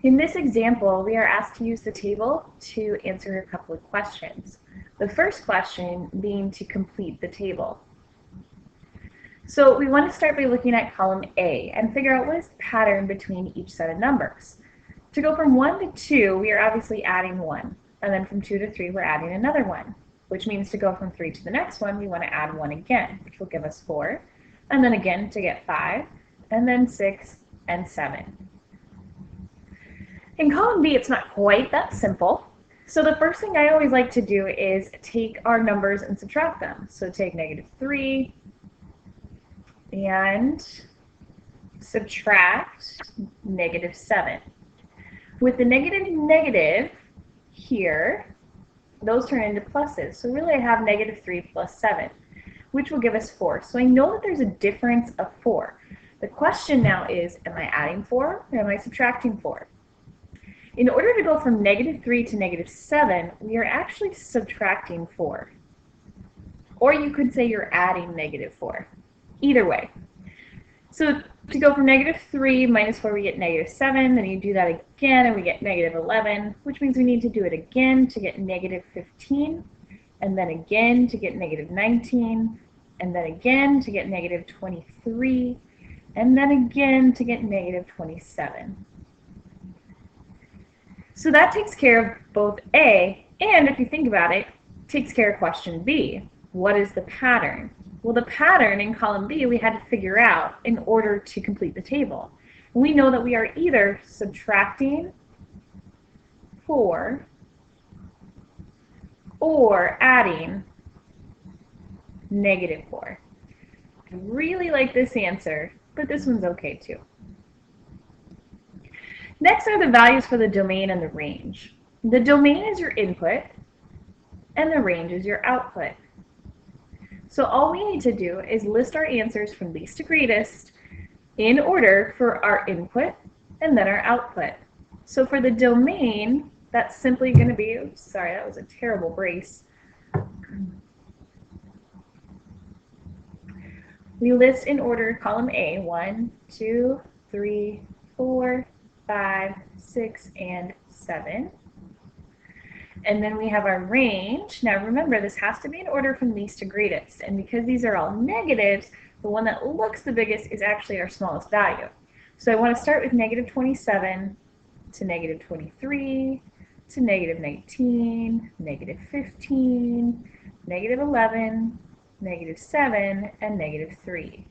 In this example, we are asked to use the table to answer a couple of questions. The first question being to complete the table. So we want to start by looking at column A and figure out what is the pattern between each set of numbers. To go from 1 to 2, we are obviously adding 1. And then from 2 to 3, we're adding another 1, which means to go from 3 to the next one, we want to add 1 again, which will give us 4. And then again to get 5, and then 6 and 7. In column B, it's not quite that simple. So the first thing I always like to do is take our numbers and subtract them. So take -3 and subtract -7. With the negative here, those turn into pluses. So really I have -3 plus 7, which will give us 4. So I know that there's a difference of 4. The question now is, am I adding 4 or am I subtracting 4? In order to go from -3 to -7, we are actually subtracting 4. Or you could say you're adding -4. Either way. So to go from -3 minus 4, we get -7. Then you do that again, and we get -11, which means we need to do it again to get -15, and then again to get -19, and then again to get -23, and then again to get -27. So that takes care of both A, and if you think about it, takes care of question B. What is the pattern? Well, the pattern in column B we had to figure out in order to complete the table. We know that we are either subtracting 4 or adding -4. I really like this answer, but this one's okay too. Next are the values for the domain and the range. The domain is your input, and the range is your output. So all we need to do is list our answers from least to greatest in order for our input and then our output. So for the domain, that's simply going to be, oops, sorry, that was a terrible brace. We list in order column A, 1, 2, 3, 4, 5, 6, and 7. And then we have our range. Now remember, this has to be in order from least to greatest. And because these are all negatives, the one that looks the biggest is actually our smallest value. So I want to start with -27 to -23 to -19, -15, -11, -7, and -3.